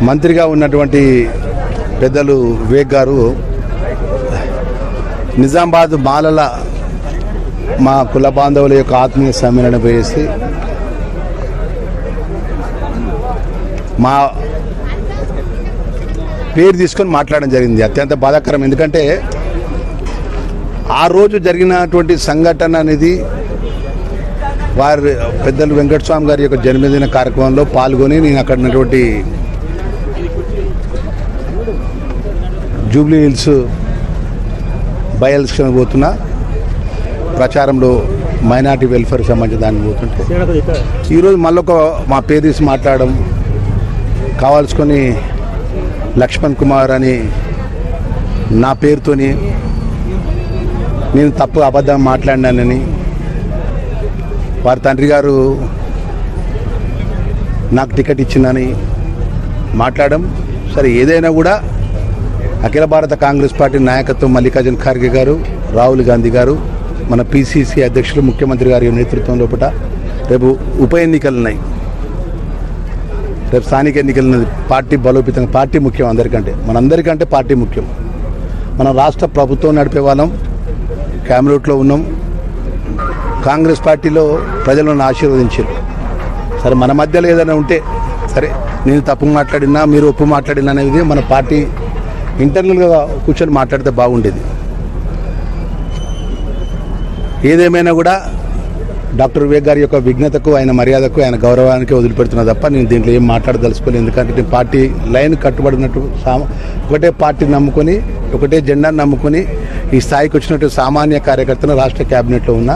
మంత్రిగా ఉన్నటువంటి పెద్దలు వివేక్ గారు నిజామాబాద్ మాలల మా కుల బాంధవుల యొక్క ఆత్మీయ సమ్మేళనం వేసి మా పేరు తీసుకొని మాట్లాడడం జరిగింది. అత్యంత బాధాకరం. ఎందుకంటే ఆ రోజు జరిగినటువంటి సంఘటన అనేది వారి పెద్దలు వెంకటస్వామి గారి యొక్క జన్మదిన కార్యక్రమంలో పాల్గొని నేను అక్కడ ఉన్నటువంటి జూబ్లీ హిల్స్ బై ఎలక్షన్ పోతున్నా ప్రచారంలో మైనార్టీ వెల్ఫేర్కి సంబంధించిన దాన్ని పోతుంటే ఈరోజు మళ్ళొక మా పేరు తీసి మాట్లాడడం కావాల్సుకొని లక్ష్మణ్ కుమార్ అని నా పేరుతోని నేను తప్పు అబద్ధం మాట్లాడినానని వారి తండ్రి గారు నాకు టికెట్ ఇచ్చిందని మాట్లాడడం. సరే, ఏదైనా కూడా అఖిల భారత కాంగ్రెస్ పార్టీ నాయకత్వం మల్లికార్జున ఖార్గే గారు, రాహుల్ గాంధీ గారు, మన పిసిసి అధ్యక్షులు ముఖ్యమంత్రి గారి నేతృత్వం లోపల రేపు ఉప ఎన్నికలు ఉన్నాయి. రేపు స్థానిక ఎన్నికలు పార్టీ బలోపేతంగా, పార్టీ ముఖ్యం అందరికంటే, మనందరికంటే పార్టీ ముఖ్యం. మనం రాష్ట్ర ప్రభుత్వం నడిపే వాళ్ళం, క్యాబినెట్లో ఉన్నాం. కాంగ్రెస్ పార్టీలో ప్రజలు నన్ను ఆశీర్వదించారు. సరే, మన మధ్యలో ఏదైనా ఉంటే సరే, నేను తప్పు మాట్లాడినా మీరు ఒప్పు మాట్లాడినా అనేది మన పార్టీ ఇంటర్నల్గా కూర్చొని మాట్లాడితే బాగుండేది. ఏదేమైనా కూడా డాక్టర్ వివేక్ గారి యొక్క విఘ్నతకు, ఆయన మర్యాదకు, ఆయన గౌరవానికి వదిలిపెడుతున్నా తప్ప నేను దీంట్లో ఏం మాట్లాడదలుచుకోలేదు. ఎందుకంటే నేను పార్టీ లైన్ కట్టుబడినట్టు ఒకటే పార్టీని నమ్ముకొని, ఒకటే జెండాను నమ్ముకొని ఈ స్థాయికి వచ్చినట్టు సామాన్య కార్యకర్తను రాష్ట్ర క్యాబినెట్లో ఉన్న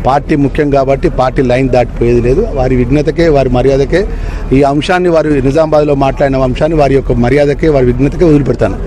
పార్టీ ముఖ్యం కాబట్టి పార్టీ లైన్ దాటిపోయేది లేదు. వారి విఘ్నతకే, వారి మర్యాదకే, ఈ అంశాన్ని వారు నిజామాబాద్లో మాట్లాడిన అంశాన్ని వారి యొక్క మర్యాదకే, వారి విఘ్నతకే వదిలిపెడతాను.